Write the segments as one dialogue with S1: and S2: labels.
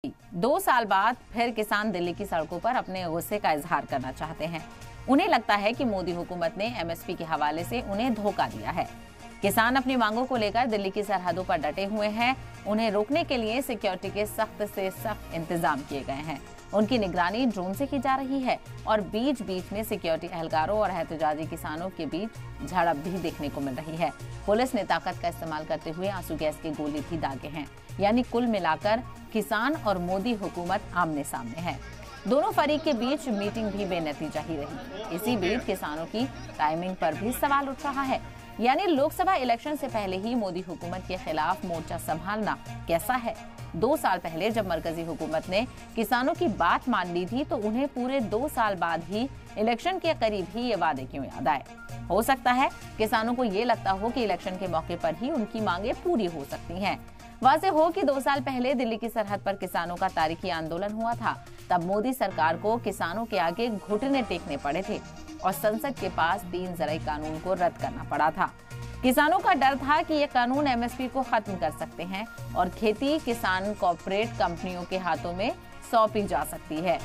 S1: 2 साल बाद फिर किसान दिल्ली की सड़कों पर अपने गुस्से का इजहार करना चाहते हैं। उन्हें लगता है कि मोदी हुकूमत ने एमएसपी के हवाले से उन्हें धोखा दिया है। किसान अपनी मांगों को लेकर दिल्ली की सरहदों पर डटे हुए हैं। उन्हें रोकने के लिए सिक्योरिटी के सख्त से सख्त इंतजाम किए गए हैं। उनकी निगरानी ड्रोन से की जा रही है और बीच बीच में सिक्योरिटी एहलकारों और एहतजाजी किसानों के बीच झड़प भी देखने को मिल रही है। पुलिस ने ताकत का इस्तेमाल करते हुए आंसू गैस के गोले भी दागे हैं। यानी कुल मिलाकर किसान और मोदी हुकूमत आमने सामने है। दोनों फरीक के बीच मीटिंग भी बेनतीजा ही रही। इसी बीच किसानों की टाइमिंग पर भी सवाल उठ रहा है। यानी लोकसभा इलेक्शन से पहले ही मोदी हुकूमत के खिलाफ मोर्चा संभालना कैसा है। 2 साल पहले जब मरकजी हुकूमत ने किसानों की बात मान ली थी तो उन्हें पूरे 2 साल बाद ही इलेक्शन के करीब ही ये वादे क्यों याद आए। हो सकता है किसानों को ये लगता हो कि इलेक्शन के मौके पर ही उनकी मांगे पूरी हो सकती हैं। वाज़ेह हो कि 2 साल पहले दिल्ली की सरहद पर किसानों का तारीखी आंदोलन हुआ था। तब मोदी सरकार को किसानों के आगे घुटने टेकने पड़े थे और संसद के पास 3 ज़राई कानून को रद्द करना पड़ा था। किसानों का डर था कि ये कानून एमएसपी को खत्म कर सकते हैं और खेती किसान कॉर्पोरेट कंपनियों के हाथों में सौंपी जा सकती है।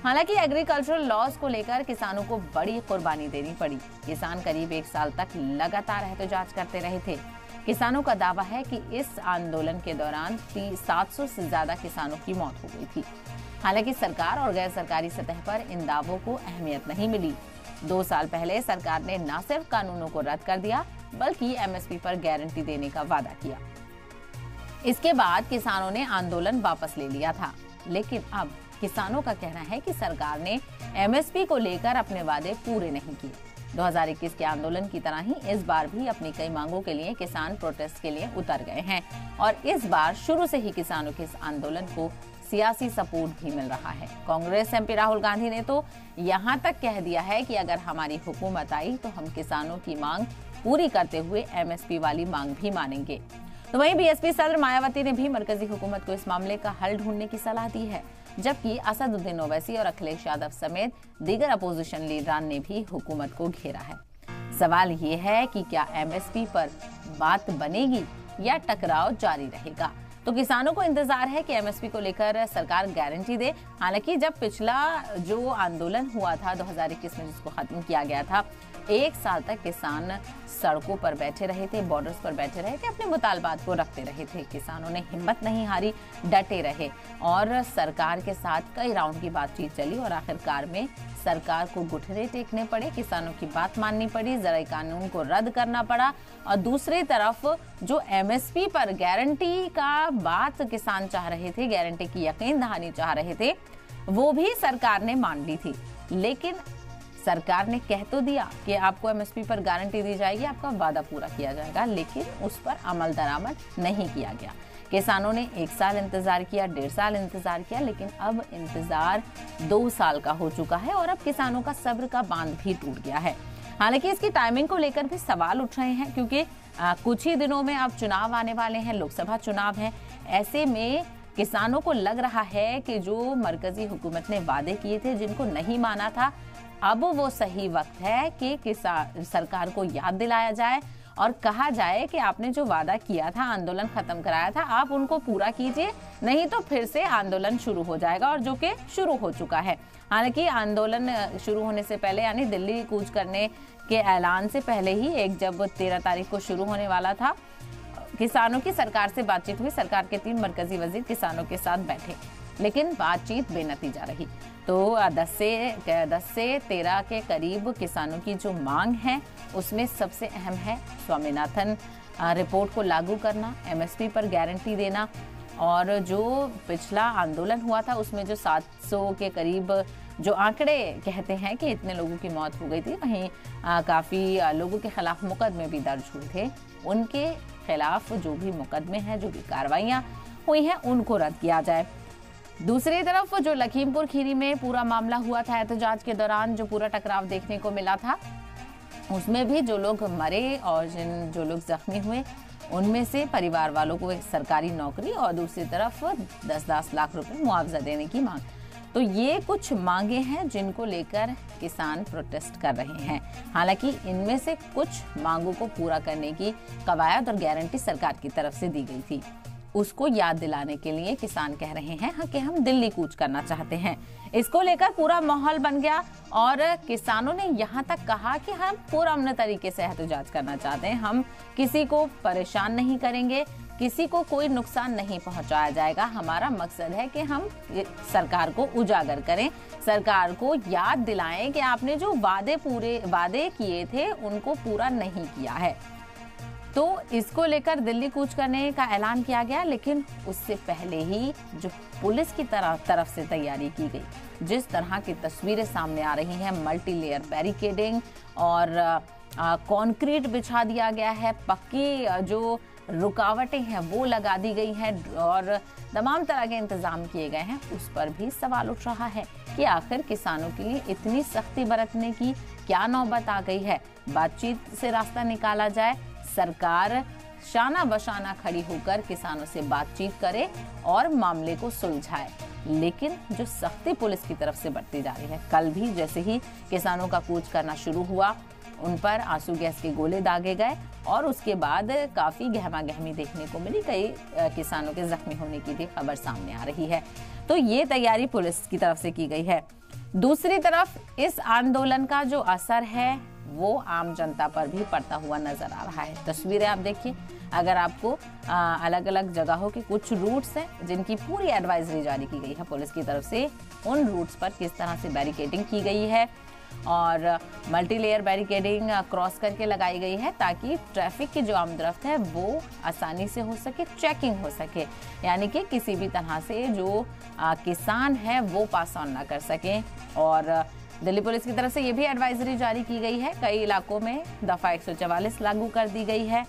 S1: हालांकि एग्रीकल्चरल लॉज को लेकर किसानों को बड़ी कुर्बानी देनी पड़ी। किसान करीब 1 साल तक लगातार एहतजाज करते रहे थे। किसानों का दावा है कि इस आंदोलन के दौरान 700 से ज्यादा किसानों की मौत हो गई थी। हालांकि सरकार और गैर सरकारी सतह पर इन दावों को अहमियत नहीं मिली। 2 साल पहले सरकार ने न सिर्फ कानूनों को रद्द कर दिया बल्कि एमएसपी पर गारंटी देने का वादा किया। इसके बाद किसानों ने आंदोलन वापस ले लिया था। लेकिन अब किसानों का कहना है कि सरकार ने एमएसपी को लेकर अपने वादे पूरे नहीं किए। 2021 के आंदोलन की तरह ही इस बार भी अपनी कई मांगों के लिए किसान प्रोटेस्ट के लिए उतर गए हैं और इस बार शुरू से ही किसानों के इस आंदोलन को सियासी सपोर्ट भी मिल रहा है। कांग्रेस एमपी राहुल गांधी ने तो यहां तक कह दिया है कि अगर हमारी हुकूमत आई तो हम किसानों की मांग पूरी करते हुए एमएसपी वाली मांग भी मानेंगे। तो वहीं बीएसपी सदर मायावती ने भी मरकजी हुकूमत को इस मामले का हल ढूंढने की सलाह दी है, जबकि असदुद्दीन ओवैसी और अखिलेश यादव समेत दीगर अपोजिशन लीडरान ने भी हुकूमत को घेरा है। सवाल ये है कि क्या एमएसपी पर बात बनेगी या टकराव जारी रहेगा। तो किसानों को इंतजार है कि एमएसपी को लेकर सरकार गारंटी दे। हालांकि जब पिछला जो आंदोलन हुआ था 2021 में जिसको खत्म किया गया था, 1 साल तक किसान सड़कों पर बैठे रहे थे, बॉर्डर्स पर बैठे रहे थे, अपने मुतालबात को रखते रहे थे। किसानों ने हिम्मत नहीं हारी, डटे रहे और सरकार के साथ कई राउंड की बातचीत चली और आखिरकार में सरकार को घुटने टेकने पड़े, किसानों की बात माननी पड़ी, ज़राई कानून को रद्द करना पड़ा और दूसरी तरफ जो एमएसपी पर गारंटी का बात किसान चाह रहे थे, गारंटी की यकीन दहानी चाह रहे थे, वो भी सरकार ने मान ली थी। लेकिन सरकार ने कह तो दिया कि आपको एमएसपी पर गारंटी दी जाएगी, आपका वादा पूरा किया जाएगा, लेकिन उस पर अमल दरामद नहीं किया गया। किसानों ने 1 साल इंतजार किया, 1.5 साल इंतजार किया, लेकिन अब इंतजार 2 साल का हो चुका है और अब किसानों का सब्र का बांध भी टूट गया है। हालांकि इसकी टाइमिंग को लेकर भी सवाल उठ रहे हैं, क्योंकि कुछ ही दिनों में अब चुनाव आने वाले हैं, लोकसभा चुनाव है। ऐसे में किसानों को लग रहा है कि जो मरकजी हुकूमत ने वादे किए थे, जिनको नहीं माना था, अब वो सही वक्त है कि सरकार को याद दिलाया जाए और कहा जाए कि आपने जो वादा किया था, आंदोलन खत्म कराया था, आप उनको पूरा कीजिए, नहीं तो फिर से आंदोलन शुरू हो जाएगा, और जो कि शुरू हो चुका है। हालांकि आंदोलन शुरू होने से पहले यानी दिल्ली कूच करने के ऐलान से पहले ही जब 13 तारीख को शुरू होने वाला था, किसानों की सरकार से बातचीत हुई। सरकार के 3 मरकजी वजीर किसानों के साथ बैठे, लेकिन बातचीत बेनतीजा रही। तो 10 से 13 के करीब किसानों की जो मांग है उसमें सबसे अहम है स्वामीनाथन रिपोर्ट को लागू करना, एमएसपी पर गारंटी देना, और जो पिछला आंदोलन हुआ था उसमें जो 700 के करीब जो आंकड़े कहते हैं कि इतने लोगों की मौत हो गई थी, वहीं काफ़ी लोगों के खिलाफ मुकदमे भी दर्ज हुए थे, उनके खिलाफ जो भी मुकदमे हैं, जो भी कार्रवाइयाँ हुई हैं, उनको रद्द किया जाए। दूसरी तरफ जो लखीमपुर खीरी में पूरा मामला हुआ था एहतजाज के दौरान, जो पूरा टकराव देखने को मिला था, उसमें भी जो लोग मरे और जो लोग जख्मी हुए, उनमें से परिवार वालों को एक सरकारी नौकरी और दूसरी तरफ 10-10 लाख रुपए मुआवजा देने की मांग। तो ये कुछ मांगे हैं जिनको लेकर किसान प्रोटेस्ट कर रहे हैं। हालांकि इनमें से कुछ मांगों को पूरा करने की कवायद और गारंटी सरकार की तरफ से दी गई थी। उसको याद दिलाने के लिए किसान कह रहे हैं कि हम दिल्ली कूच करना चाहते हैं। इसको लेकर पूरा माहौल बन गया और किसानों ने यहाँ तक कहा कि हम पूरा अमन तरीके से एहतजाज करना चाहते हैं, हम किसी को परेशान नहीं करेंगे, किसी को कोई नुकसान नहीं पहुंचाया जाएगा। हमारा मकसद है कि हम सरकार को उजागर करें, सरकार को याद दिलाएं कि आपने जो वादे किए थे उनको पूरा नहीं किया है। तो इसको लेकर दिल्ली कूच करने का ऐलान किया गया, लेकिन उससे पहले ही जो पुलिस की तरफ से तैयारी की गई, जिस तरह की तस्वीरें सामने आ रही हैं, मल्टी लेयर बैरिकेडिंग और कंक्रीट बिछा दिया गया है, पक्की जो रुकावटें हैं वो लगा दी गई हैं और तमाम तरह के इंतजाम किए गए हैं, उस पर भी सवाल उठ रहा है कि आखिर किसानों के लिए इतनी सख्ती बरतने की क्या नौबत आ गई है। बातचीत से रास्ता निकाला जाए, सरकार शाना बशाना खड़ी होकर किसानों से बातचीत करे और मामले को सुलझाए, लेकिन जो सख्ती पुलिस की तरफ से बरती जा रही है, कल भी जैसे ही किसानों का कूच करना शुरू हुआ उन पर आंसू गैस के गोले दागे गए और उसके बाद काफी गहमा गहमी देखने को मिली, कई किसानों के जख्मी होने की भी खबर सामने आ रही है। तो ये तैयारी पुलिस की तरफ से की गई है। दूसरी तरफ इस आंदोलन का जो असर है वो आम जनता पर भी पड़ता हुआ नजर आ रहा है। तस्वीरें आप देखिए, अगर आपको अलग अलग जगहों के कुछ रूट्स हैं जिनकी पूरी एडवाइजरी जारी की गई है पुलिस की तरफ से, उन रूट्स पर किस तरह से बैरिकेडिंग की गई है और मल्टी लेयर बैरिकेडिंग क्रॉस करके लगाई गई है ताकि ट्रैफिक की जो आमदरफ्त है वो आसानी से हो सके, चेकिंग हो सके, यानी कि किसी भी तरह से जो किसान है वो पास ऑन ना कर सकें। और दिल्ली पुलिस की तरफ से ये भी एडवाइजरी जारी की गई है, कई इलाकों में दफा 144 लागू कर दी गई है